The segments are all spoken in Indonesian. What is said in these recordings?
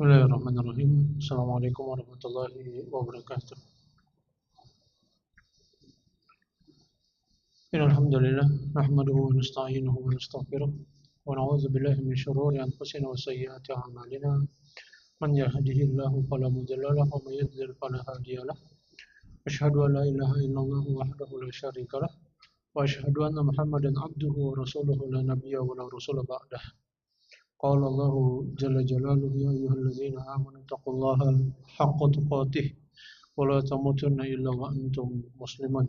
Bismillahirrahmanirrahim. Assalamualaikum warahmatullahi wabarakatuh. Innalhamdulillah nahmaduhu wa nasta'inuhu wa nastaghfiruh wa na'udzu billahi min shururi anfusina wa sayyiati a'malina. Man yahdihillahu fala mudilla lahu wa may yudlil fala hadiya lahu. Asyhadu an la ilaha illallah wahdahu la syarika lah wa asyhadu anna Muhammadan abduhu wa rasuluhu la nabiyya wa la rasula ba'dah. Qala Allahu jalla jalaluhu ya ayyuhalladzina amanu taqullaha haqqa tuqatih wa la tamutunna illa wa antum muslimun.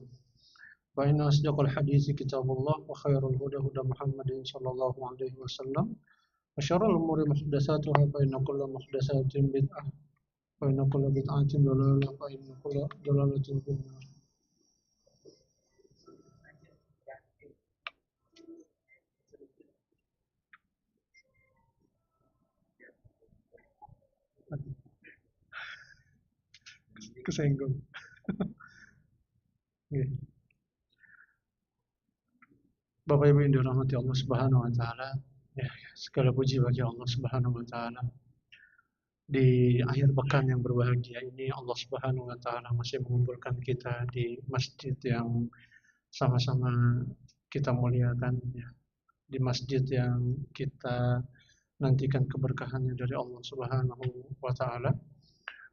Fa inna asdaqal hadithi kitabullah wa khairul huda huda Muhammadin sallallahu alaihi wasallam wa syarrul umuri muhdatsatuha fa inna kulla muhdatsatin bid'ah wa inna kulla bid'atin dhalalah wa inna kulla dhalalatin finnar. Kesenggol. Nggih. Bapak Ibu yang dirahmati Allah Subhanahu wa taala, ya, segala puji bagi Allah Subhanahu wa taala. Di akhir pekan yang berbahagia ini Allah Subhanahu wa taala masih mengumpulkan kita di masjid yang sama-sama kita muliakan, ya. Di masjid yang kita nantikan keberkahannya dari Allah Subhanahu wa taala.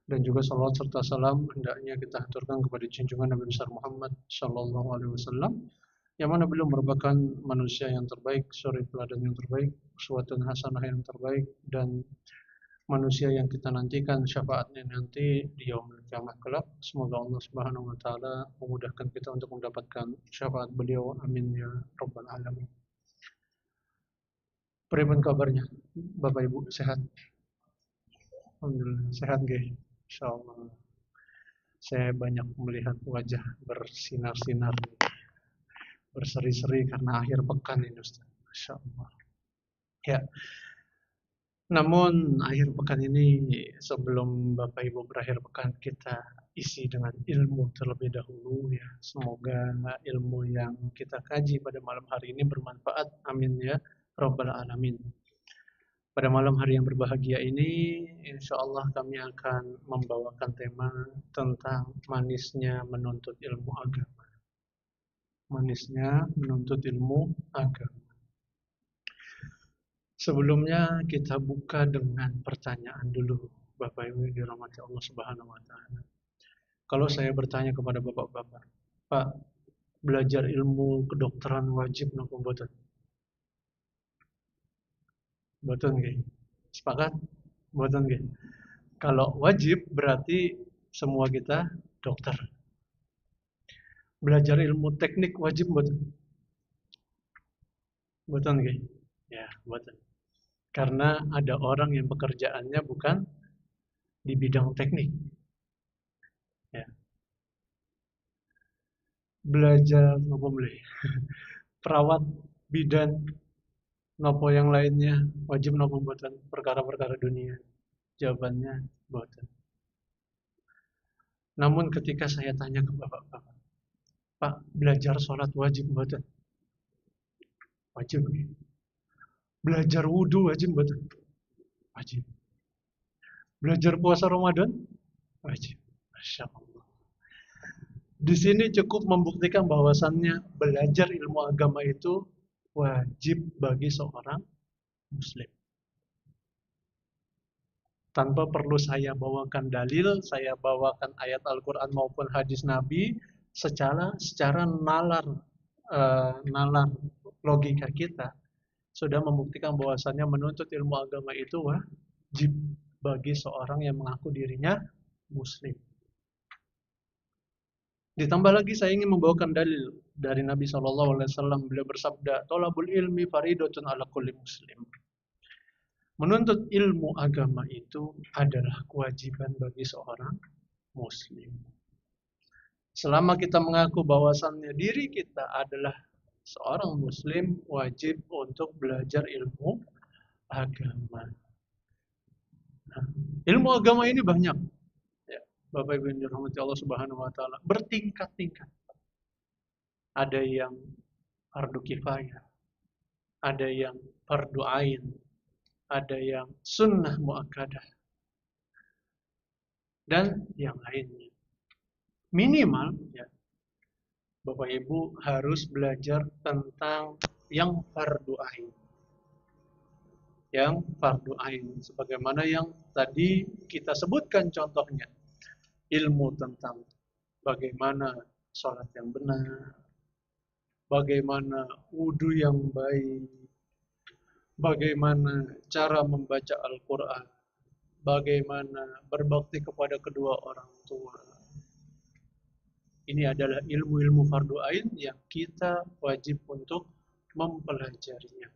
Dan juga salawat serta salam hendaknya kita haturkan kepada junjungan Nabi besar Muhammad sallallahu alaihi wasallam, yang mana beliau merupakan manusia yang terbaik, suri teladan yang terbaik, uswatun hasanah yang terbaik, dan manusia yang kita nantikan syafaatnya nanti di yaumul kiamah kelak. Semoga Allah Subhanahu wa taala memudahkan kita untuk mendapatkan syafaat beliau. Amin ya rabbal alamin. Bagaimana kabarnya Bapak Ibu, sehat? Alhamdulillah sehat nggih. Insyaallah. Saya banyak melihat wajah bersinar-sinar, berseri-seri karena akhir pekan ini Ustaz. Masyaallah. Ya. Namun akhir pekan ini, sebelum Bapak Ibu berakhir pekan, kita isi dengan ilmu terlebih dahulu, ya. Semoga ilmu yang kita kaji pada malam hari ini bermanfaat. Amin ya rabbal alamin. Pada malam hari yang berbahagia ini, insya Allah kami akan membawakan tema tentang manisnya menuntut ilmu agama. Manisnya menuntut ilmu agama. Sebelumnya kita buka dengan pertanyaan dulu, Bapak Ibu yang dirahmati Allah Subhanahu wa taala. Kalau saya bertanya kepada Bapak-bapak, Pak, belajar ilmu kedokteran wajib napa mboten? Mboten nggih. Sepakat? Mboten nggih. Kalau wajib berarti semua kita dokter. Belajar ilmu teknik wajib mboten? Mboten nggih. Ya, mboten. Karena ada orang yang pekerjaannya bukan di bidang teknik. Ya. Belajar napa boleh? Perawat, bidan, nopo yang lainnya wajib nopo mboten? Perkara-perkara dunia. Jawabannya mboten. Namun ketika saya tanya ke bapak-bapak, Pak, belajar sholat wajib mboten? Wajib. Belajar wudhu wajib mboten? Wajib. Belajar puasa Ramadan? Wajib. Masya Allah. Di sini cukup membuktikan bahwasannya belajar ilmu agama itu wajib bagi seorang muslim. Tanpa perlu saya bawakan dalil, saya bawakan ayat Al-Quran maupun hadis Nabi, secara nalar logika kita sudah membuktikan bahwasannya menuntut ilmu agama itu wajib bagi seorang yang mengaku dirinya muslim. Ditambah lagi saya ingin membawakan dalil dari Nabi SAW. Beliau bersabda, "Thalabul ilmi faridatun ala kulli muslim." Menuntut ilmu agama itu adalah kewajiban bagi seorang muslim. Selama kita mengaku bahwasannya diri kita adalah seorang muslim, wajib untuk belajar ilmu agama. Nah, ilmu agama ini banyak, ya, Bapak Ibu yang dirahmati Allah Subhanahu wa taala, bertingkat-tingkat. Ada yang fardu kifayah, ada yang fardu ain, ada yang sunnah muakkadah, dan yang lainnya. Minimal ya, Bapak Ibu harus belajar tentang yang fardu ain. Yang fardu ain sebagaimana yang tadi kita sebutkan contohnya. Ilmu tentang bagaimana sholat yang benar, bagaimana wudhu yang baik, bagaimana cara membaca Al-Quran, bagaimana berbakti kepada kedua orang tua. Ini adalah ilmu-ilmu fardu ain yang kita wajib untuk mempelajarinya.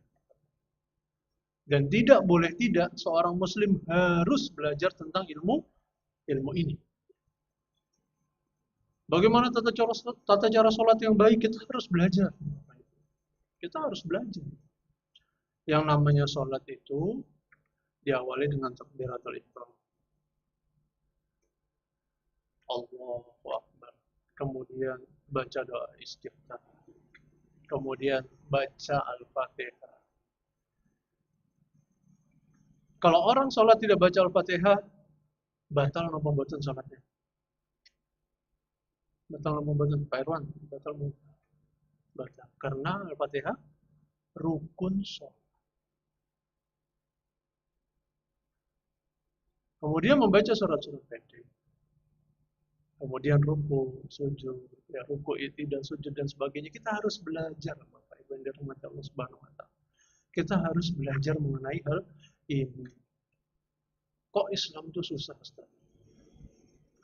Dan tidak boleh tidak seorang muslim harus belajar tentang ilmu ini. Bagaimana tata cara sholat yang baik, kita harus belajar. Kita harus belajar. Yang namanya sholat itu diawali dengan takbiratul ihram. Allahu Akbar. Kemudian baca doa istiftah. Kemudian baca Al-Fatihah. Kalau orang sholat tidak baca Al-Fatihah, batal nopo mboten sholatnya. Batal nopo mboten Pak Irwan, batal. Karena Al-Fatihah rukun sholat. Kemudian membaca surat-surat pendek. Kemudian ruku, sujud, ya ruku itu dan sujud dan sebagainya. Kita harus belajar, Bapak Ibu yang dirahmati Allah Subhanahu wa taala. Kita harus belajar mengenai hal ini. Kok Islam itu susah, Ustaz?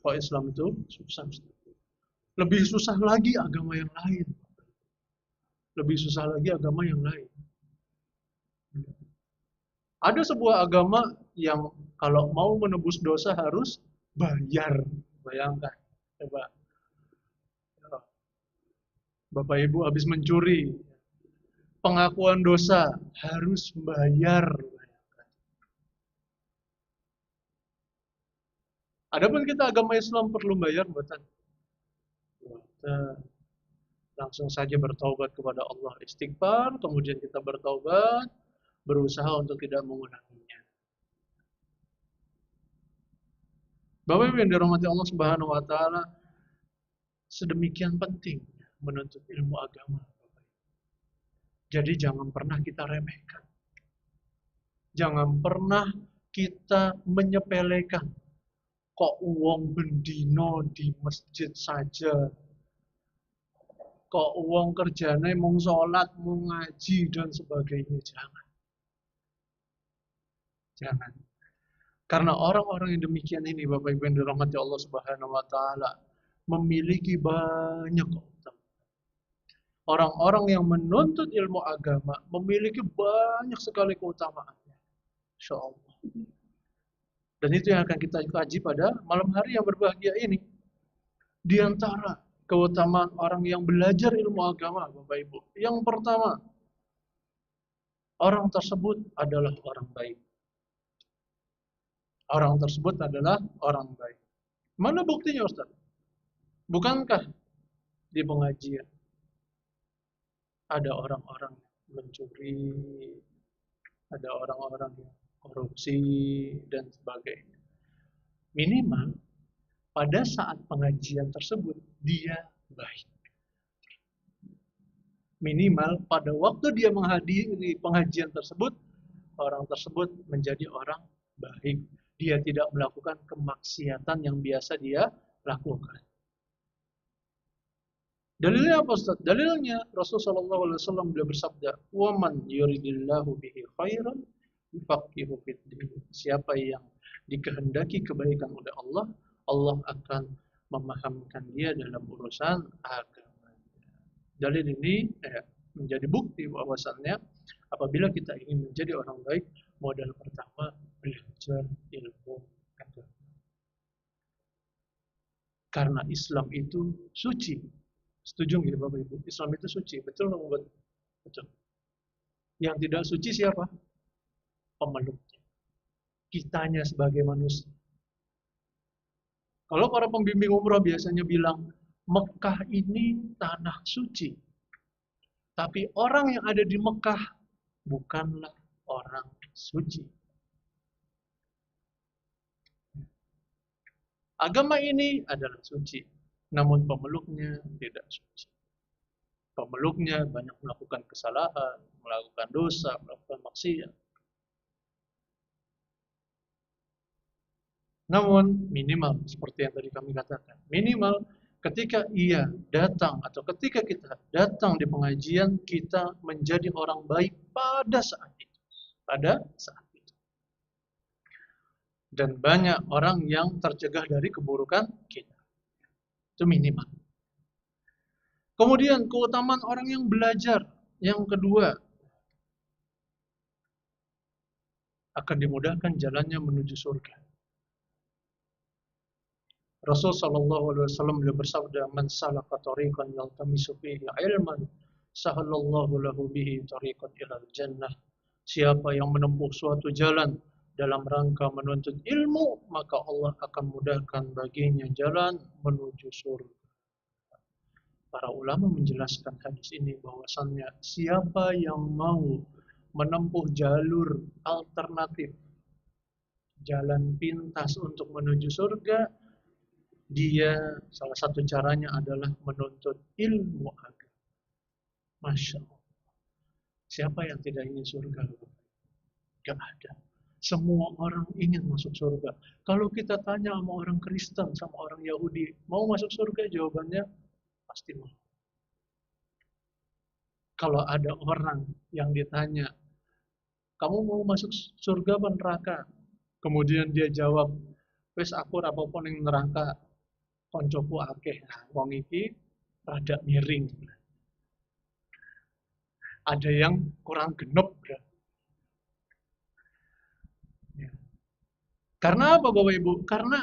Kok Islam itu susah, Ustaz? Lebih susah lagi agama yang lain. Lebih susah lagi agama yang lain. Ada sebuah agama yang kalau mau menebus dosa harus bayar. Bayangkan. Coba. Bapak Ibu habis mencuri. Pengakuan dosa harus bayar. Adapun kita agama Islam perlu bayar, buatan. Langsung saja bertaubat kepada Allah, istighfar, kemudian kita bertaubat, berusaha untuk tidak mengulanginya. Bapak Ibu yang dirahmati Allah Subhanahu wa taala, sedemikian penting menuntut ilmu agama. Jadi jangan pernah kita remehkan. Jangan pernah kita menyepelekan. Kok uang bendino di masjid saja. Kok uang kerjanya mau sholat, mau ngaji dan sebagainya. Jangan. Jangan. Karena orang-orang yang demikian ini, Bapak Ibu yang dirahmati Allah Subhanahu wa taala, memiliki banyak keutamaan. Orang-orang yang menuntut ilmu agama memiliki banyak sekali keutamaan. Insya Allah. Dan itu yang akan kita kaji pada malam hari yang berbahagia ini. Di antara keutamaan orang yang belajar ilmu agama, Bapak Ibu. Yang pertama, orang tersebut adalah orang baik. Orang tersebut adalah orang baik. Mana buktinya, Ustaz? Bukankah di pengajian ada orang-orang mencuri, ada orang-orang yang korupsi, dan sebagainya. Minimal, pada saat pengajian tersebut, dia baik. Minimal, pada waktu dia menghadiri pengajian tersebut, orang tersebut menjadi orang baik. Dia tidak melakukan kemaksiatan yang biasa dia lakukan. Dalilnya apa, Ustaz? Dalilnya Rasulullah SAW beliau bersabda, "Waman yuridillahu bihi khairan yufaqihu fiddin." Siapa yang dikehendaki kebaikan oleh Allah, Allah akan memahamkan dia dalam urusan agama. Dalil ini menjadi bukti bahwasannya apabila kita ingin menjadi orang baik, modal pertama belajar ilmu agama. Karena Islam itu suci. Setuju nggak Bapak Ibu? Islam itu suci, betul nggak? Betul. Yang tidak suci siapa? Pemeluknya. Kitanya sebagai manusia. Kalau para pembimbing umrah biasanya bilang, Mekah ini tanah suci. Tapi orang yang ada di Mekah bukanlah orang suci. Agama ini adalah suci, namun pemeluknya tidak suci. Pemeluknya banyak melakukan kesalahan, melakukan dosa, melakukan maksiat. Namun minimal seperti yang tadi kami katakan, minimal ketika ia datang atau ketika kita datang di pengajian, kita menjadi orang baik pada saat itu. Pada saat itu. Dan banyak orang yang tercegah dari keburukan kita. Itu minimal. Kemudian keutamaan orang yang belajar. Yang kedua, akan dimudahkan jalannya menuju surga. Rasul sallallahu alaihi wasallam beliau bersabda, "Man salaka tariqan yaltamisu fihi ilman, sahalallahu lahu bihi tariqan ilal jannah." Siapa yang menempuh suatu jalan dalam rangka menuntut ilmu, maka Allah akan mudahkan baginya jalan menuju surga. Para ulama menjelaskan hadis ini bahwasannya siapa yang mau menempuh jalur alternatif, jalan pintas untuk menuju surga, dia salah satu caranya adalah menuntut ilmu agama. Masya Allah. Siapa yang tidak ingin surga? Gak ada. Semua orang ingin masuk surga. Kalau kita tanya sama orang Kristen, sama orang Yahudi, mau masuk surga? Jawabannya pasti mau. Kalau ada orang yang ditanya, kamu mau masuk surga apa neraka? Kemudian dia jawab, wis aku apapun yang neraka, koncoku akeh. Nah, wong iki rada miring. Ada yang kurang genep. Ya. Karena apa Bapak Ibu? Karena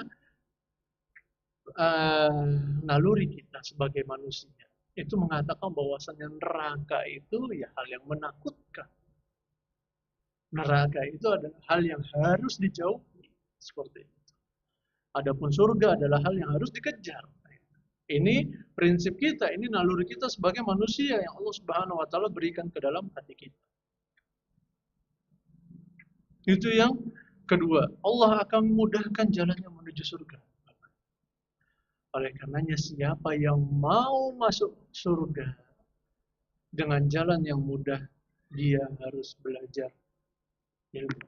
naluri kita sebagai manusia itu mengatakan bahwasannya neraka itu ya hal yang menakutkan. Neraka itu adalah hal yang harus dijauhi seperti itu. Adapun surga adalah hal yang harus dikejar. Ini prinsip kita, ini naluri kita sebagai manusia yang Allah Subhanahu wa taala berikan ke dalam hati kita. Itu yang kedua, Allah akan memudahkan jalannya menuju surga. Oleh karenanya siapa yang mau masuk surga dengan jalan yang mudah, dia harus belajar ilmu.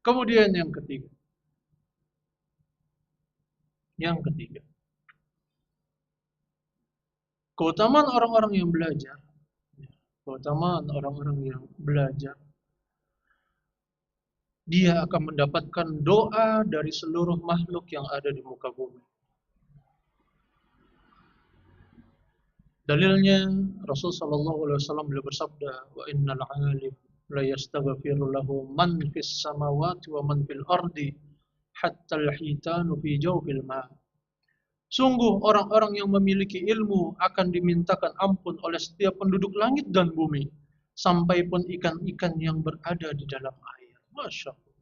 Kemudian yang ketiga. Keutamaan orang-orang yang belajar. Keutamaan orang-orang yang belajar. Dia akan mendapatkan doa dari seluruh makhluk yang ada di muka bumi. Dalilnya Rasul sallallahu alaihi wasallam beliau bersabda, "Wa innal 'alim la yastaghfiru lahu man fis samawati wa man fil ardi hatta al-hitanu fi jawfil ma." Sungguh orang-orang yang memiliki ilmu akan dimintakan ampun oleh setiap penduduk langit dan bumi, sampai pun ikan-ikan yang berada di dalam air. Masya Allah.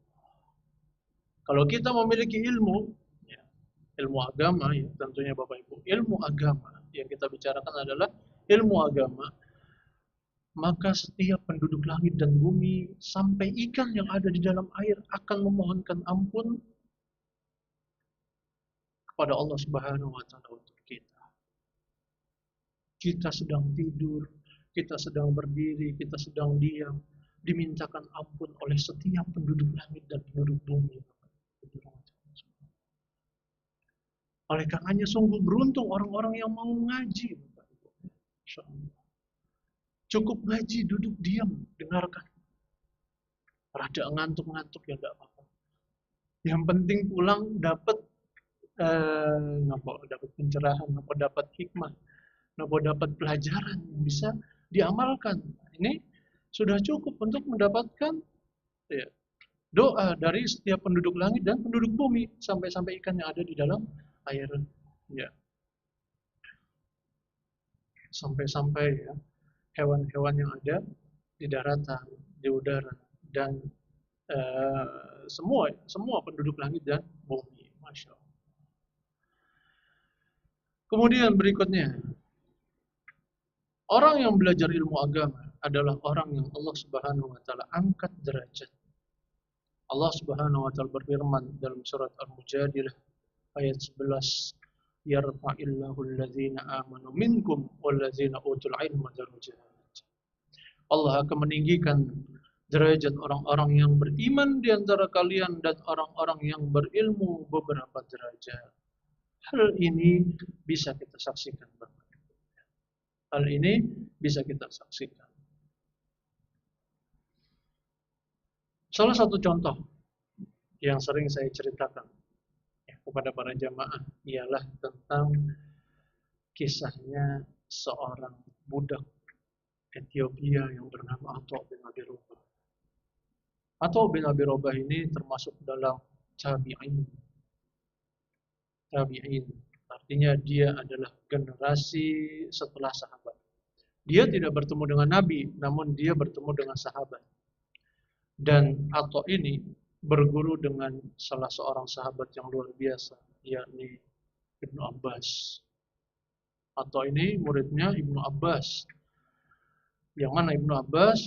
Kalau kita memiliki ilmu, ya, ilmu agama, ya, tentunya Bapak Ibu, ilmu agama yang kita bicarakan adalah ilmu agama, maka setiap penduduk langit dan bumi sampai ikan yang ada di dalam air akan memohonkan ampun kepada Allah Subhanahu wa taala untuk kita. Kita sedang tidur, kita sedang berdiri, kita sedang diam, dimintakan ampun oleh setiap penduduk langit dan penduduk bumi. Oleh karenanya sungguh beruntung orang-orang yang mau ngaji. Cukup ngaji, duduk diam, dengarkan. Rada ngantuk-ngantuk ya enggak apa-apa. Yang penting pulang dapat dapat pencerahan, dapat hikmah, dapat pelajaran yang bisa diamalkan. Ini sudah cukup untuk mendapatkan ya, doa dari setiap penduduk langit dan penduduk bumi sampai-sampai ikan yang ada di dalam air. Ya. Sampai-sampai ya, hewan-hewan yang ada di daratan, di udara, dan semua penduduk langit dan bumi. Masya Allah. Kemudian berikutnya, orang yang belajar ilmu agama adalah orang yang Allah Subhanahu wa taala angkat derajat. Allah Subhanahu wa taala berfirman dalam surat Al-Mujadilah ayat 11, yarfa'illahu alladhina amanu minkum walladzina utul ilma darajat. Allah akan meninggikan derajat orang-orang yang beriman di antara kalian dan orang-orang yang berilmu beberapa derajat. Hal ini bisa kita saksikan, Bapak. Hal ini bisa kita saksikan. Salah satu contoh yang sering saya ceritakan kepada para jamaah ialah tentang kisahnya seorang budak Ethiopia yang bernama Atha bin Abi Rabah. Atha bin Abi Rabah ini termasuk dalam tabi'in. Tabi'in artinya dia adalah generasi setelah sahabat. Dia tidak bertemu dengan Nabi, namun dia bertemu dengan sahabat. Dan Atha ini berguru dengan salah seorang sahabat yang luar biasa, yakni Ibnu Abbas. Atha ini muridnya Ibnu Abbas. Yang mana Ibnu Abbas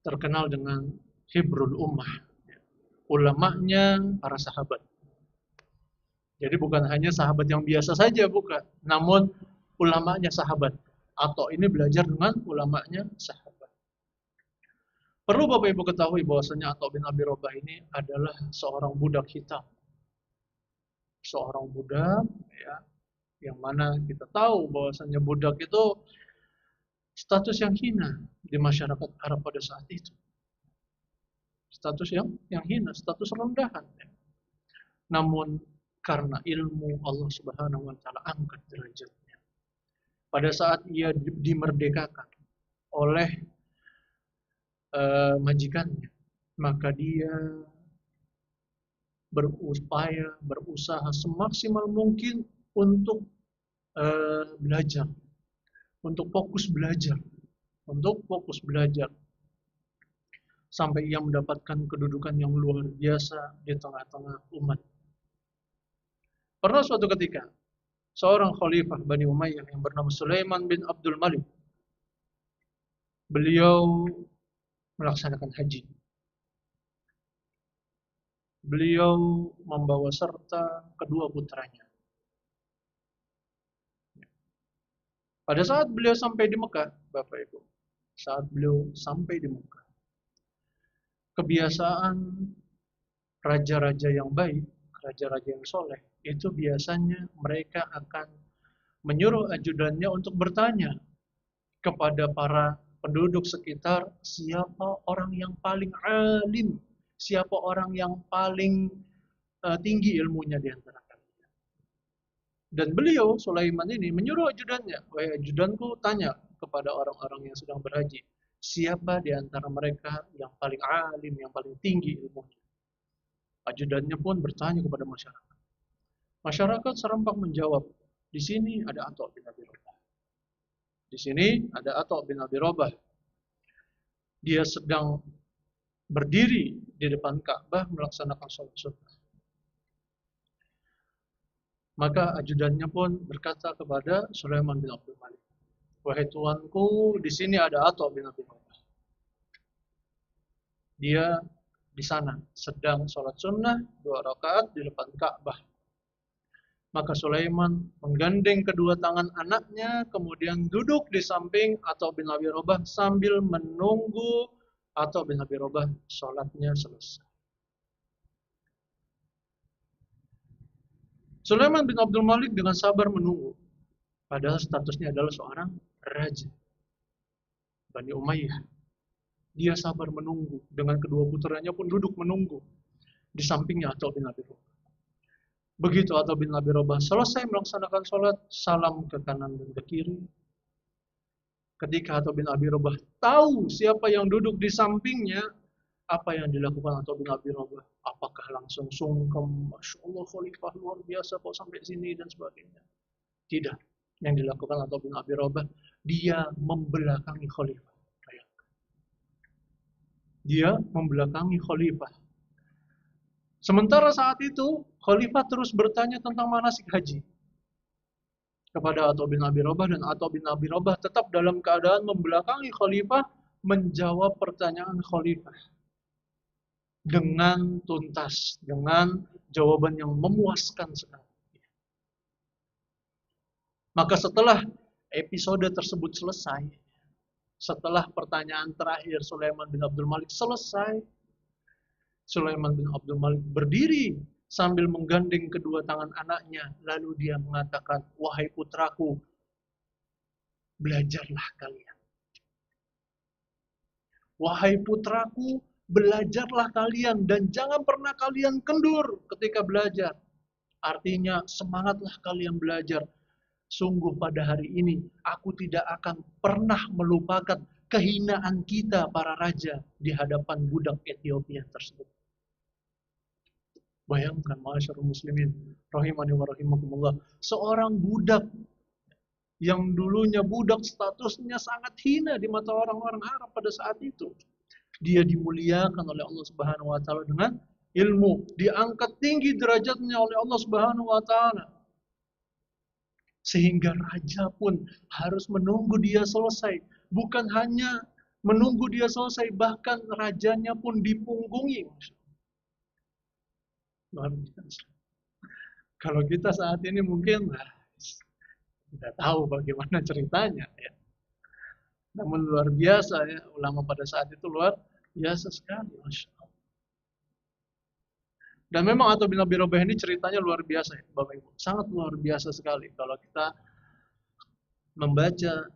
terkenal dengan Hibrul Ummah, ulamanya para sahabat. Jadi bukan hanya sahabat yang biasa saja, bukan, namun ulamanya sahabat. Atha ini belajar dengan ulamanya sahabat. Perlu Bapak Ibu ketahui bahwasanya Atha bin Abi Rabah ini adalah seorang budak hitam. Seorang budak yang mana kita tahu bahwasanya budak itu status yang hina di masyarakat Arab pada saat itu. Status yang hina, status rendahan. Namun karena ilmu Allah Subhanahu wa taala angkat derajatnya. Pada saat ia dimerdekakan oleh majikannya, maka dia berusaha semaksimal mungkin untuk belajar, untuk fokus belajar, sampai ia mendapatkan kedudukan yang luar biasa di tengah-tengah umat. Pernah suatu ketika, seorang khalifah Bani Umayyah yang bernama Sulaiman bin Abdul Malik, beliau melaksanakan haji. Beliau membawa serta kedua putranya. Pada saat beliau sampai di Mekah, Bapak Ibu, saat beliau sampai di Mekah, kebiasaan raja-raja yang baik, raja-raja yang soleh, itu biasanya mereka akan menyuruh ajudannya untuk bertanya kepada para penduduk sekitar, siapa orang yang paling alim, siapa orang yang paling tinggi ilmunya di antara kalian. Dan beliau, Sulaiman ini, menyuruh ajudannya, wahai ajudanku, tanya kepada orang-orang yang sedang berhaji, siapa di antara mereka yang paling alim, yang paling tinggi ilmunya. Ajudannya pun bertanya kepada masyarakat. Masyarakat serempak menjawab, di sini ada Atha bin Abi Rabah. Di sini ada Atha bin Abi Rabah. Dia sedang berdiri di depan Ka'bah melaksanakan sholat sunnah. Maka ajudannya pun berkata kepada Sulaiman bin Abdul Malik, wahai tuanku, di sini ada Atha bin Abi Rabah. Dia di sana sedang sholat sunnah 2 rakaat di depan Ka'bah. Maka Sulaiman menggandeng kedua tangan anaknya, kemudian duduk di samping Atha bin Abi Rabah sambil menunggu Atha bin Abi Rabah sholatnya selesai. Sulaiman bin Abdul Malik dengan sabar menunggu, padahal statusnya adalah seorang raja Bani Umayyah. Dia sabar menunggu, dengan kedua putranya pun duduk menunggu di sampingnya Atha bin Abi Rabah. Begitu Atha bin Abi Rabah selesai melaksanakan sholat, salam ke kanan dan ke kiri. Ketika Atha bin Abi Rabah tahu siapa yang duduk di sampingnya, apa yang dilakukan Atha bin Abi Rabah? Apakah langsung sungkem, Masya Allah khalifah luar biasa kok sampai sini dan sebagainya? Tidak. Yang dilakukan Atha bin Abi Rabah, dia membelakangi khalifah. Dia membelakangi khalifah. Sementara saat itu, khalifah terus bertanya tentang manasik haji kepada Atha bin Abi Rabah, dan Atha bin Abi Rabah tetap dalam keadaan membelakangi khalifah, menjawab pertanyaan khalifah. dengan tuntas, dengan jawaban yang memuaskan sekali. Maka setelah episode tersebut selesai, setelah pertanyaan terakhir Sulaiman bin Abdul Malik selesai, Sulaiman bin Abdul Malik berdiri sambil menggandeng kedua tangan anaknya, lalu dia mengatakan, "Wahai putraku, belajarlah kalian. Wahai putraku, belajarlah kalian dan jangan pernah kalian kendur ketika belajar." Artinya, semangatlah kalian belajar. Sungguh pada hari ini, aku tidak akan pernah melupakan kehinaan kita para raja di hadapan budak Ethiopia tersebut. Bayangkan, ma'asyarul muslimin, rahimani wa rahimakumullah, seorang budak yang dulunya budak statusnya sangat hina di mata orang-orang Arab pada saat itu. Dia dimuliakan oleh Allah Subhanahu wa taala dengan ilmu, diangkat tinggi derajatnya oleh Allah Subhanahu wa taala. Sehingga raja pun harus menunggu dia selesai. Bukan hanya menunggu dia selesai, bahkan rajanya pun dipunggungi. Kalau kita saat ini mungkin tidak tahu bagaimana ceritanya ya. Namun luar biasa ya, ulama pada saat itu luar biasa sekali, Masya Allah. Dan memang Atha bin Abi Rabah ini ceritanya luar biasa ya, Bapak Ibu. Sangat luar biasa sekali kalau kita membaca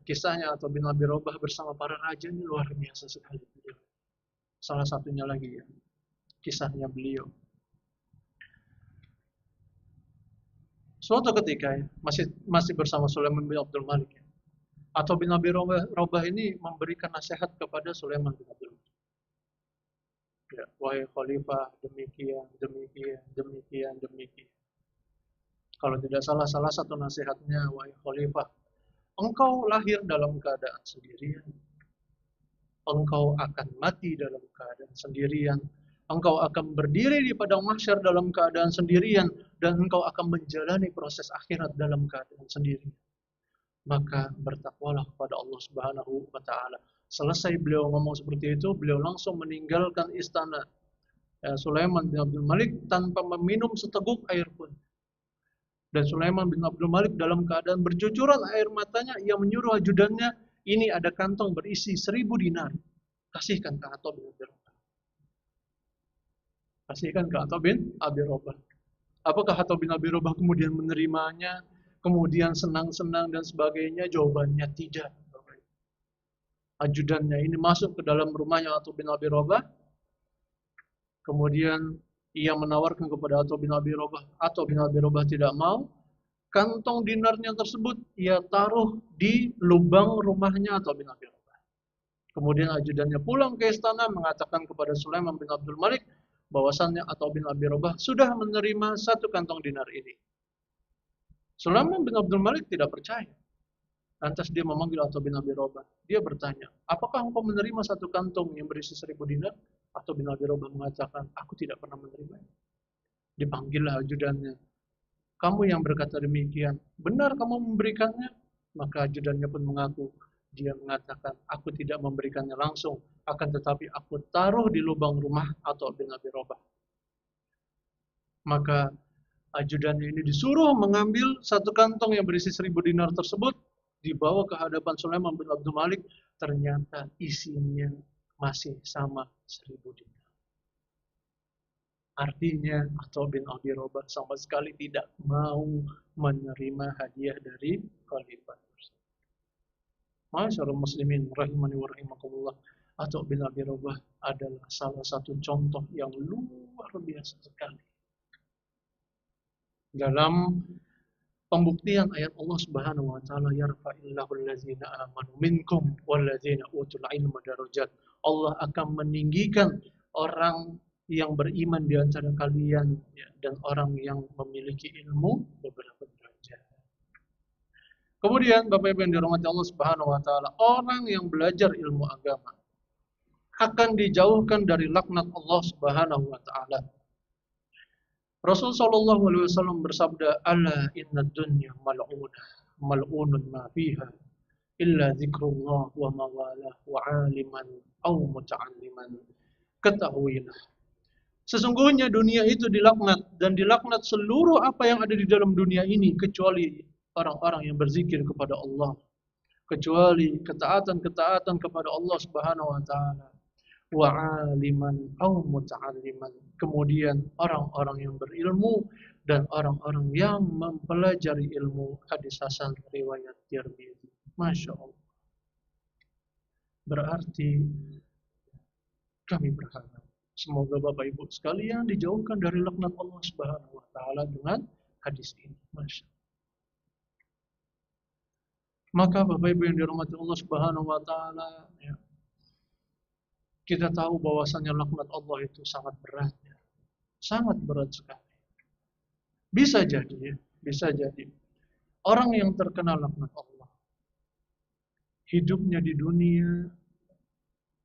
kisahnya Atha bin Abi Rabah bersama para raja, ini luar biasa sekali. Salah satunya lagi ya, kisahnya beliau. Suatu ketika ya, masih bersama Sulaiman bin Abdul Malik ya, Atha bin Abi Rabah ini memberikan nasihat kepada Sulaiman bin Abdul Malik. Ya, wahai khalifah, demikian. Kalau tidak salah satu nasihatnya, wahai khalifah, engkau lahir dalam keadaan sendirian. Engkau akan mati dalam keadaan sendirian. Engkau akan berdiri di padang mahsyar dalam keadaan sendirian. Dan engkau akan menjalani proses akhirat dalam keadaan sendirian. Maka bertakwalah kepada Allah Subhanahu wa taala. Selesai beliau ngomong seperti itu, beliau langsung meninggalkan istana Sulaiman bin Abdul Malik tanpa meminum seteguk air pun. Dan Sulaiman bin Abdul Malik dalam keadaan bercucuran air matanya, ia menyuruh ajudannya, ini ada kantong berisi 1000 dinar. Kasihkan ke Atha bin Abi Rabah. Kasihkan ke Atha bin Abi Rabah. Apakah Atha bin Abi Rabah kemudian menerimanya, kemudian senang-senang dan sebagainya? Jawabannya tidak. Ajudannya ini masuk ke dalam rumahnya Atha bin Abi Rabah. Kemudian ia menawarkan kepada Atha bin Abi Rabah. Atha bin Abi Rabah tidak mau. Kantong dinarnya tersebut ia taruh di lubang rumahnya Atha bin Abi Rabah. Kemudian ajudannya pulang ke istana mengatakan kepada Sulaiman bin Abdul Malik bahwasannya Atha bin Abi Rabah sudah menerima 1 kantong dinar ini. Sulaiman bin Abdul Malik tidak percaya. Lantas dia memanggil Atha bin Abi Rabah. Dia bertanya, apakah engkau menerima 1 kantong yang berisi 1000 dinar? Atha bin Abi Rabah mengatakan, aku tidak pernah menerimanya. Dipanggillah ajudannya. Kamu yang berkata demikian, benar kamu memberikannya? Maka ajudannya pun mengaku. Dia mengatakan, aku tidak memberikannya langsung, akan tetapi aku taruh di lubang rumah Atha bin Abi Rabah. Maka ajudannya ini disuruh mengambil 1 kantong yang berisi 1000 dinar tersebut, dibawa ke hadapan Sulaiman bin Abdul Malik, ternyata isinya masih sama 1000 dinar. Artinya Atha bin Abi Rabah sama sekali tidak mau menerima hadiah dari khalifah. Ma'asyiral muslimin rahimani wa rahimakumullah. Atha bin Abi Rabah adalah salah satu contoh yang luar biasa sekali dalam pembuktian ayat Allah Subhanahu wa taala, yarfa'illahu allazina amanu minkum wallazina utul ilma darajat. Allah akan meninggikan orang yang beriman di antara kalian ya, dan orang yang memiliki ilmu beberapa derajat. Kemudian Bapak Ibu yang dirahmati Allah Subhanahu wa taala, orang yang belajar ilmu agama akan dijauhkan dari laknat Allah Subhanahu wa taala. Rasul sallallahu alaihi wasallam bersabda, "Ala inna dunya mal'unun ma fiha illa dzikrullah wa mawalah wa 'aliman aw muta'alliman." ketahuilah sesungguhnya dunia itu dilaknat dan dilaknat seluruh apa yang ada di dalam dunia ini kecuali orang-orang yang berzikir kepada Allah, kecuali ketaatan-ketaatan kepada Allah Subhanahu wa taala. Wa 'aliman aw muta'alliman. Kemudian orang-orang yang berilmu dan orang-orang yang mempelajari ilmu. Hadis hasan riwayat Tirmidzi. Masya Allah. Berarti kami berharap semoga Bapak Ibu sekalian dijauhkan dari laknat Allah Subhanahu wa taala dengan hadis ini. Masya Allah. Maka Bapak Ibu yang dirahmati Allah Subhanahu wa taala, ya, kita tahu bahwasannya laknat Allah itu sangat berat, ya. Sangat berat sekali. Bisa jadi orang yang terkena laknat Allah hidupnya di dunia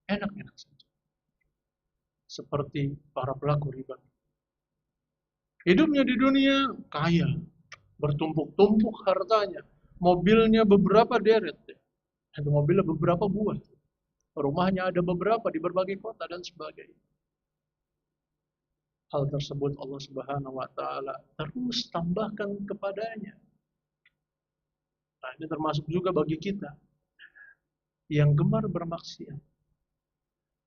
enak-enak saja. Seperti para pelaku riba. Hidupnya di dunia kaya, bertumpuk-tumpuk hartanya, mobilnya beberapa deret, ada mobilnya beberapa buah, rumahnya ada beberapa di berbagai kota dan sebagainya. Hal tersebut Allah Subhanahu wa taala terus tambahkan kepadanya. Nah, ini termasuk juga bagi kita yang gemar bermaksiat.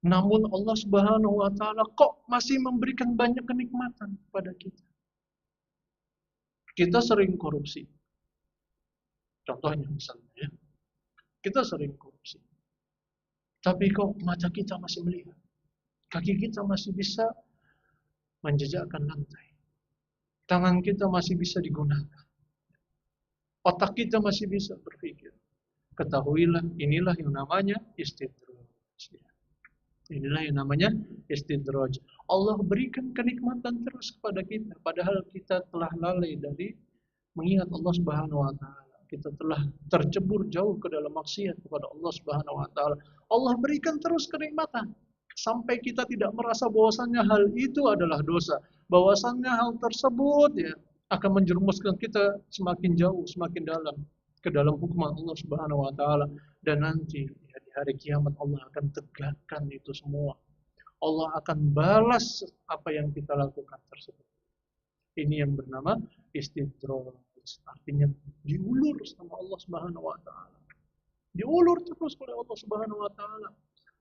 Namun Allah Subhanahu wa taala kok masih memberikan banyak kenikmatan kepada kita. Kita sering korupsi. Contohnya misalnya, ya. Kita sering korupsi. Tapi kok mata kita masih melihat. Kaki kita masih bisa menjejakkan lantai. Tangan kita masih bisa digunakan. Otak kita masih bisa berpikir. Ketahuilah, inilah yang namanya istidraj. Inilah yang namanya istidraj. Allah berikan kenikmatan terus kepada kita, padahal kita telah lalai dari mengingat Allah Subhanahu wa taala. Kita telah tercebur jauh ke dalam maksiat kepada Allah Subhanahu wa taala. Allah berikan terus kenikmatan sampai kita tidak merasa bahwasannya hal itu adalah dosa, bahwasannya hal tersebut ya akan menjerumuskan kita semakin jauh, semakin dalam ke dalam hukuman Allah Subhanahu wa taala. Dan nanti ya, di hari kiamat Allah akan tegakkan itu semua. Allah akan balas apa yang kita lakukan tersebut. Ini yang bernama istidraj. Artinya diulur sama Allah Subhanahu wa taala. Diulur terus oleh Allah Subhanahu wa taala.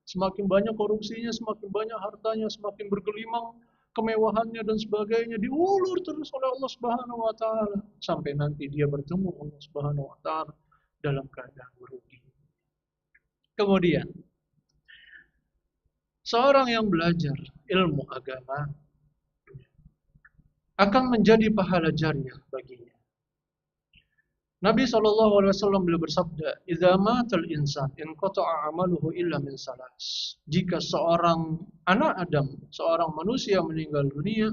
Semakin banyak korupsinya, semakin banyak hartanya, semakin bergelimang kemewahannya dan sebagainya, diulur terus oleh Allah Subhanahu wa taala sampai nanti dia bertemu Allah Subhanahu wa taala dalam keadaan merugi. Kemudian seorang yang belajar ilmu agama akan menjadi pahala jariah baginya. Nabi SAW beliau bersabda, "Idza matal insan inqata'a 'amaluhu illa min salas." Jika seorang anak Adam, seorang manusia meninggal dunia,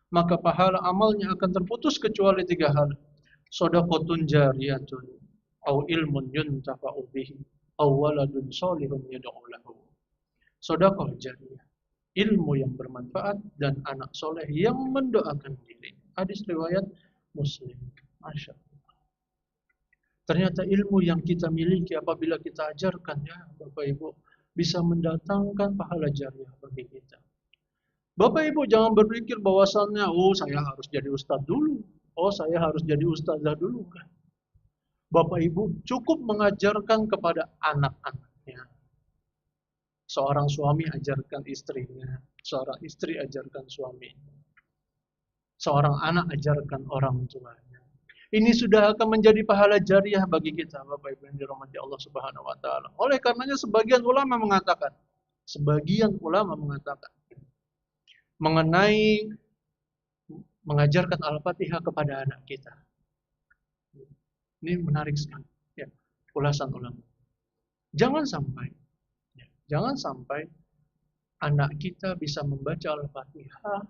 maka pahala amalnya akan terputus kecuali 3 hal. Shadaqatun jariyatun, au ilmun yuntafa'u bihi, au waladun shalihun yad'u lahu. Sedekah jariyah, ilmu yang bermanfaat dan anak soleh yang mendoakan diri. Hadis riwayat Muslim. Masya Allah. Ternyata ilmu yang kita miliki apabila kita ajarkan ya Bapak Ibu bisa mendatangkan pahala jariah bagi kita. Bapak Ibu jangan berpikir bahwasannya saya harus jadi ustadz dulu. Saya harus jadi ustazah dulu kan. Bapak Ibu cukup mengajarkan kepada anak-anaknya. Seorang suami ajarkan istrinya, seorang istri ajarkan suaminya. Seorang anak ajarkan orang tuanya. Ini sudah akan menjadi pahala jariah bagi kita, Bapak Ibu yang dirahmati Allah Subhanahu wa taala. Oleh karenanya sebagian ulama mengatakan mengenai mengajarkan Al-Fatihah kepada anak kita. Ini menarik sekali, ya, ulasan ulama. Jangan sampai anak kita bisa membaca Al-Fatihah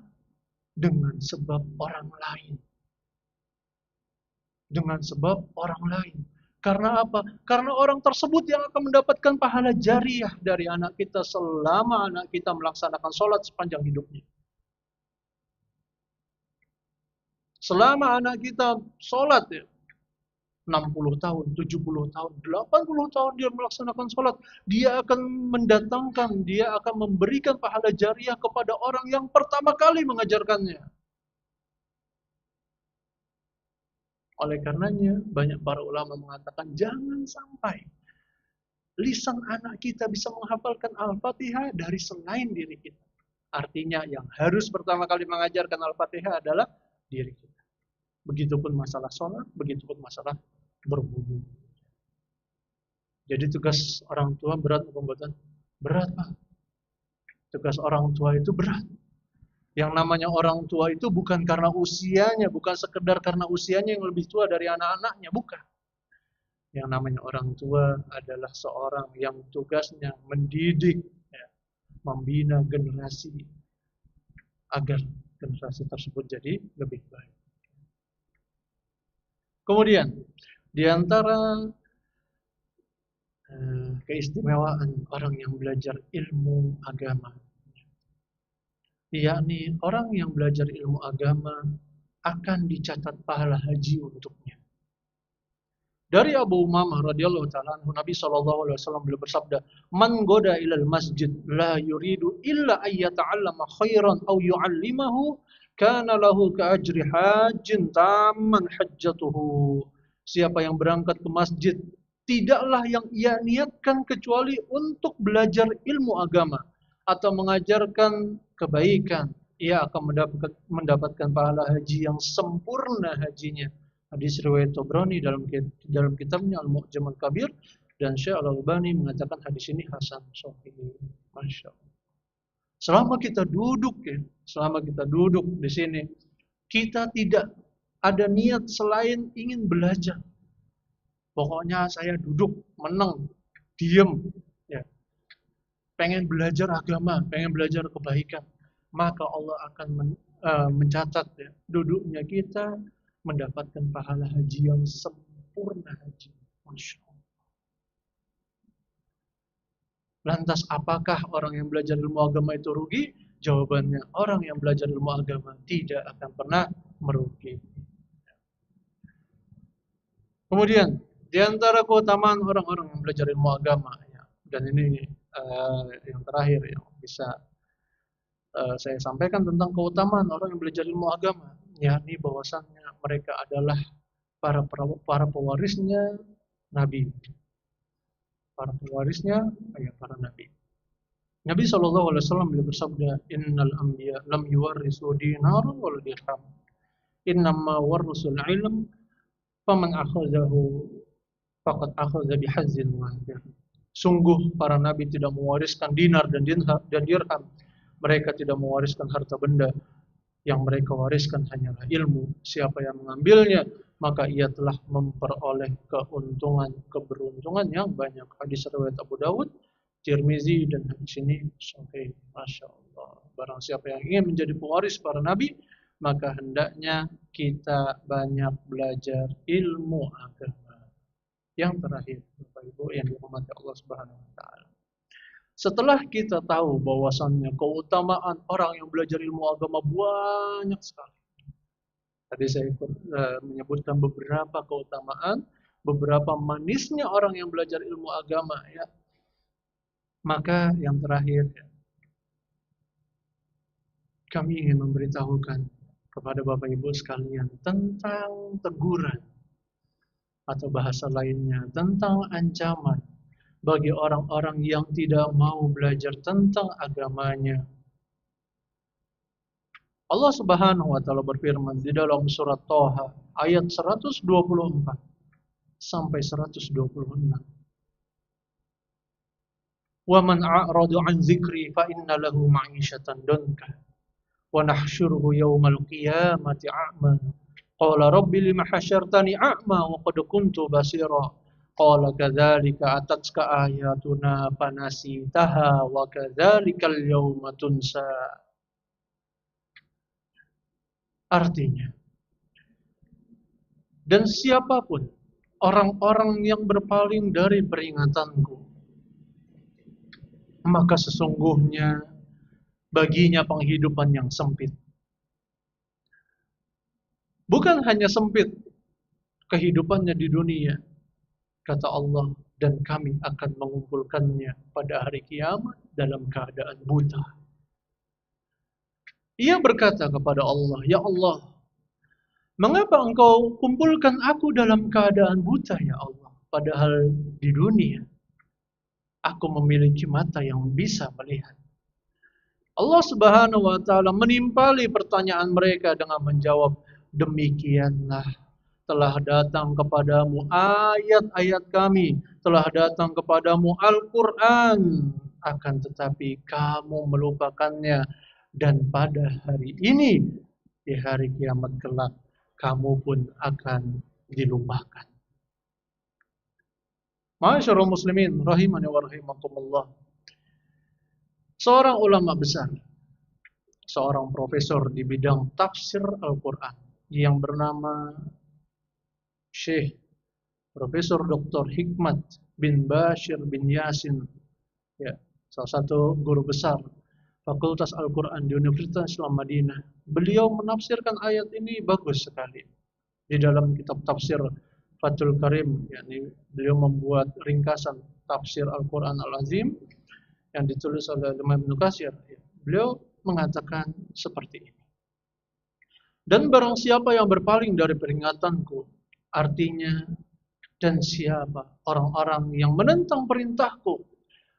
dengan sebab orang lain. Karena apa? Karena orang tersebut yang akan mendapatkan pahala jariah dari anak kita selama anak kita melaksanakan sholat sepanjang hidupnya. Selama anak kita sholat ya, 60 tahun, 70 tahun, 80 tahun dia melaksanakan sholat, dia akan mendatangkan, dia akan memberikan pahala jariah kepada orang yang pertama kali mengajarkannya. Oleh karenanya, banyak para ulama mengatakan jangan sampai lisan anak kita bisa menghafalkan Al-Fatihah dari selain diri kita. Artinya yang harus pertama kali mengajarkan Al-Fatihah adalah diri kita. Begitupun masalah sholat, begitupun masalah berwudu. Jadi tugas orang tua berat atau bukan? Berat, Pak. Tugas orang tua itu berat. Yang namanya orang tua itu bukan karena usianya, bukan sekedar karena usianya yang lebih tua dari anak-anaknya, bukan. Yang namanya orang tua adalah seorang yang tugasnya mendidik, ya, membina generasi agar generasi tersebut jadi lebih baik. Kemudian, di antara keistimewaan orang yang belajar ilmu agama, yakni orang yang belajar ilmu agama akan dicatat pahala haji untuknya. Dari Abu Umamah radhiyallahu taala anhu, Nabi sallallahu alaihi wasallam beliau bersabda, "Man goda ilal masjid la yuridu illa ay yata'allama khairan aw yu'allimahu, kana lahu ka ajri hajjin tamman hajjatuhu." Siapa yang berangkat ke masjid tidaklah yang ia niatkan kecuali untuk belajar ilmu agama atau mengajarkan kebaikan, ia akan mendapatkan pahala haji yang sempurna hajinya. Hadis riwayat Tabrani dalam kitabnya Al-Mu'jam Al-Kabir, dan Syekh Al-Albani mengatakan hadis ini hasan sahih. Masya Allah. Selama kita duduk di sini, kita tidak ada niat selain ingin belajar. Pokoknya saya duduk, meneng, diem, ya. Pengen belajar agama, pengen belajar kebaikan, maka Allah akan mencatat, ya, duduknya kita mendapatkan pahala haji yang sempurna haji. Masya Allah. Lantas apakah orang yang belajar ilmu agama itu rugi? Jawabannya, orang yang belajar ilmu agama tidak akan pernah merugi. Kemudian, di antara keutamaan orang-orang yang belajar ilmu agama, ya, dan ini yang terakhir yang bisa saya sampaikan tentang keutamaan orang yang belajar ilmu agama, yakni bahwasannya mereka adalah para pewarisnya Nabi, para Nabi. Nabi SAW beliau bersabda, "Innal anbiya lam yuwarrisu dinaran wal dirham, innama warrasul ilm, faman akhadhahu faqad akhadha bihazzin wafir." Sungguh para nabi tidak mewariskan dinar dan dirham. Mereka tidak mewariskan harta benda. Yang mereka wariskan hanyalah ilmu. Siapa yang mengambilnya, maka ia telah memperoleh keberuntungan yang banyak. Hadis riwayat Abu Dawud, Tirmizi, dan hadis ini sahih. Masya Allah. Barang siapa yang ingin menjadi pewaris para nabi, maka hendaknya kita banyak belajar ilmu agama. Yang terakhir, Bapak Ibu yang dirahmati Allah Subhanahu wa taala. Setelah kita tahu bahwasannya keutamaan orang yang belajar ilmu agama banyak sekali. Tadi saya menyebutkan beberapa keutamaan, beberapa manisnya orang yang belajar ilmu agama, ya. Maka yang terakhir, ya, kami ingin memberitahukan kepada Bapak Ibu sekalian tentang teguran atau bahasa lainnya tentang ancaman bagi orang-orang yang tidak mau belajar tentang agamanya. Allah Subhanahu wa taala berfirman di dalam surat Thaha ayat 124 sampai 126. "Wa man a'rada 'an dzikri fa inna lahu ma'isyatan danka wa nahsyuruhu yaumal qiyamati a'ma. Qala rabbi lima hasyartani a'ma wa qad kuntu basira. Qala kadzalika atatka ayatuna fanasitaha wa kadzalikal yauma tunsa." Artinya, dan siapapun orang-orang yang berpaling dari peringatanku, maka sesungguhnya baginya penghidupan yang sempit. Bukan hanya sempit, kehidupannya di dunia. Kata Allah, dan kami akan mengumpulkannya pada hari kiamat dalam keadaan buta. Ia berkata kepada Allah, "Ya Allah, mengapa engkau kumpulkan aku dalam keadaan buta ya Allah? Padahal di dunia aku memiliki mata yang bisa melihat." Allah Subhanahu wa taala menimpali pertanyaan mereka dengan menjawab, "Demikianlah telah datang kepadamu ayat-ayat kami, telah datang kepadamu Al-Quran, akan tetapi kamu melupakannya, dan pada hari ini, di hari kiamat kelak, kamu pun akan dilupakan." Ma'asyiral muslimin rahimani wa rahimakumullah. Seorang ulama besar, seorang profesor di bidang tafsir Al-Quran yang bernama Syekh Profesor Dr. Hikmat bin Bashir bin Yasin, ya, salah satu guru besar Fakultas Al-Quran di Universitas Islam Madinah. Beliau menafsirkan ayat ini bagus sekali. Di dalam kitab tafsir Fathul Karim, yakni beliau membuat ringkasan tafsir Al-Quran Al-Azim yang ditulis oleh Imam Ibnu Katsir. Beliau mengatakan seperti ini. Dan barang siapa yang berpaling dari peringatanku, artinya, dan siapa orang-orang yang menentang perintahku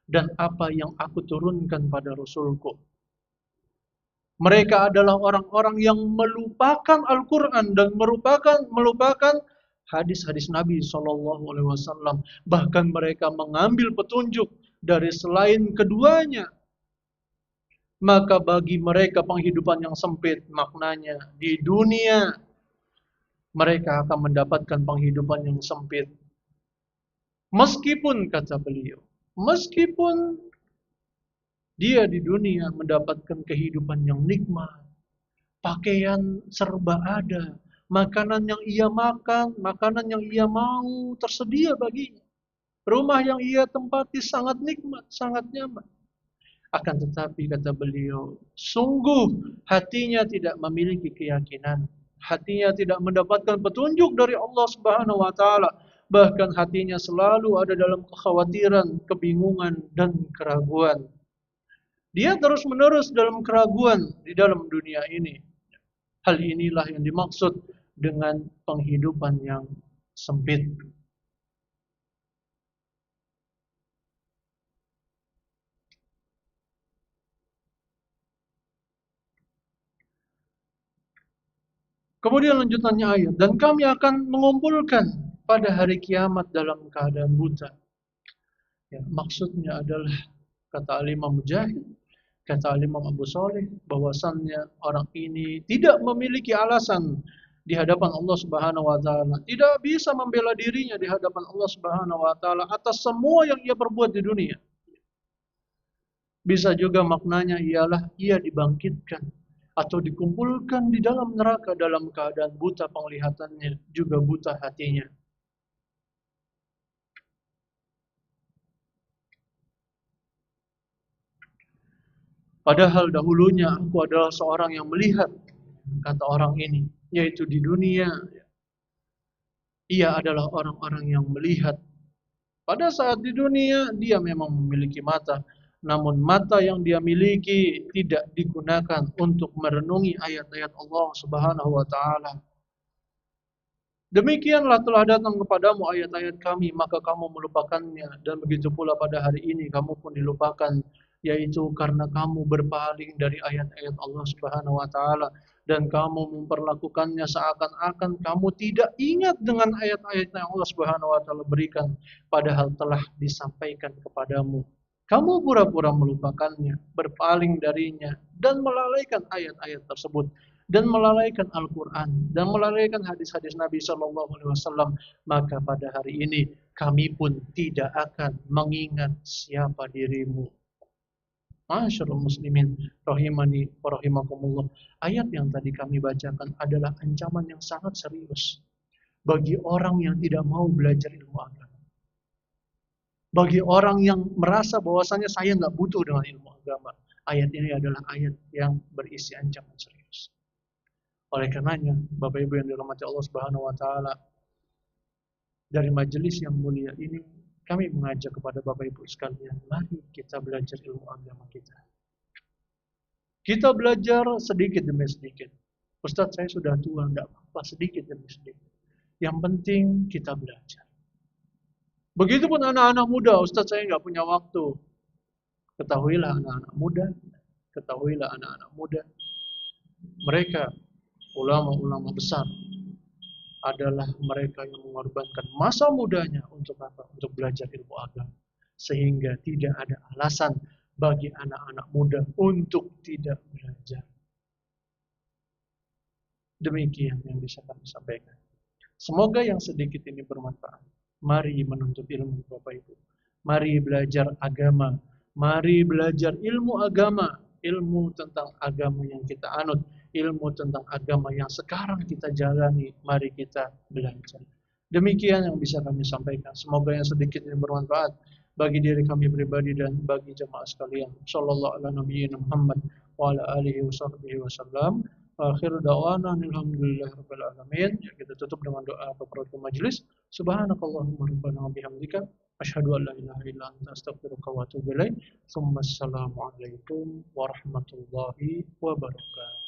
dan apa yang aku turunkan pada Rasulku. Mereka adalah orang-orang yang melupakan Al-Quran dan melupakan hadis-hadis Nabi SAW. Bahkan mereka mengambil petunjuk dari selain keduanya. Maka bagi mereka penghidupan yang sempit, maknanya di dunia mereka akan mendapatkan penghidupan yang sempit. Meskipun, kata beliau, meskipun dia di dunia mendapatkan kehidupan yang nikmat, pakaian serba ada, makanan yang ia makan, makanan yang ia mau tersedia baginya, rumah yang ia tempati sangat nikmat, sangat nyaman. Akan tetapi, kata beliau, sungguh hatinya tidak memiliki keyakinan, hatinya tidak mendapatkan petunjuk dari Allah Subhanahu wa taala. Bahkan hatinya selalu ada dalam kekhawatiran, kebingungan, dan keraguan. Dia terus-menerus dalam keraguan di dalam dunia ini. Hal inilah yang dimaksud dengan penghidupan yang sempit. Kemudian lanjutannya ayat, dan kami akan mengumpulkan pada hari kiamat dalam keadaan buta. Ya, maksudnya adalah, kata Imam Mujahid, kata Imam Abu Saleh, bahwasannya orang ini tidak memiliki alasan di hadapan Allah Subhanahu wa taala, tidak bisa membela dirinya di hadapan Allah Subhanahu wa taala atas semua yang ia perbuat di dunia. Bisa juga maknanya ialah ia dibangkitkan atau dikumpulkan di dalam neraka dalam keadaan buta penglihatannya, juga buta hatinya. Padahal dahulunya aku adalah seorang yang melihat, kata orang ini, yaitu di dunia ia adalah orang-orang yang melihat. Pada saat di dunia dia memang memiliki mata, namun mata yang dia miliki tidak digunakan untuk merenungi ayat-ayat Allah Subhanahu wa taala. Demikianlah telah datang kepadamu ayat-ayat kami, maka kamu melupakannya, dan begitu pula pada hari ini kamu pun dilupakan, yaitu karena kamu berpaling dari ayat-ayat Allah Subhanahu wa taala dan kamu memperlakukannya seakan-akan kamu tidak ingat dengan ayat-ayat yang Allah Subhanahu wa taala berikan, padahal telah disampaikan kepadamu. Kamu pura-pura melupakannya, berpaling darinya, dan melalaikan ayat-ayat tersebut, dan melalaikan Al-Quran, dan melalaikan hadis-hadis Nabi SAW. Maka pada hari ini kami pun tidak akan mengingat siapa dirimu. Masyaallah muslimin rahimani wa rahimakumullah. Ayat yang tadi kami bacakan adalah ancaman yang sangat serius bagi orang yang tidak mau belajar ilmu agama. Bagi orang yang merasa bahwasanya saya nggak butuh dengan ilmu agama. Ayat ini adalah ayat yang berisi ancaman serius. Oleh karenanya, Bapak Ibu yang dirahmati Allah Subhanahu wa taala, Dari majelis yang mulia ini, kami mengajak kepada Bapak Ibu sekalian, mari kita belajar ilmu agama kita. Kita belajar sedikit demi sedikit. Ustadz, saya sudah tua, enggak apa-apa, sedikit demi sedikit. Yang penting kita belajar. Begitupun anak-anak muda, Ustadz saya nggak punya waktu. Ketahuilah anak-anak muda, ketahuilah anak-anak muda, mereka ulama-ulama besar adalah mereka yang mengorbankan masa mudanya untuk apa? Untuk belajar ilmu agama. Sehingga tidak ada alasan bagi anak-anak muda untuk tidak belajar. Demikian yang bisa kami sampaikan. Semoga yang sedikit ini bermanfaat. Mari menuntut ilmu Bapak Ibu. Mari belajar agama. Mari belajar ilmu agama. Ilmu tentang agama yang kita anut. Ilmu tentang agama yang sekarang kita jalani. Mari kita belajar. Demikian yang bisa kami sampaikan. Semoga yang sedikit ini bermanfaat bagi diri kami pribadi dan bagi jemaah sekalian. Sallallahu ala nabiyyina Muhammad wa ala alihi wasallam. Akhir da'wana alhamdulillahirabbil alamin. Ya, kita tutup dengan doa kafaratul majelis. Subhanakallahumma rabbana wa bihamdika asyhadu an la ilaha illa anta astaghfiruka wa atubu ilaik. Assalamualaikum warahmatullahi wabarakatuh.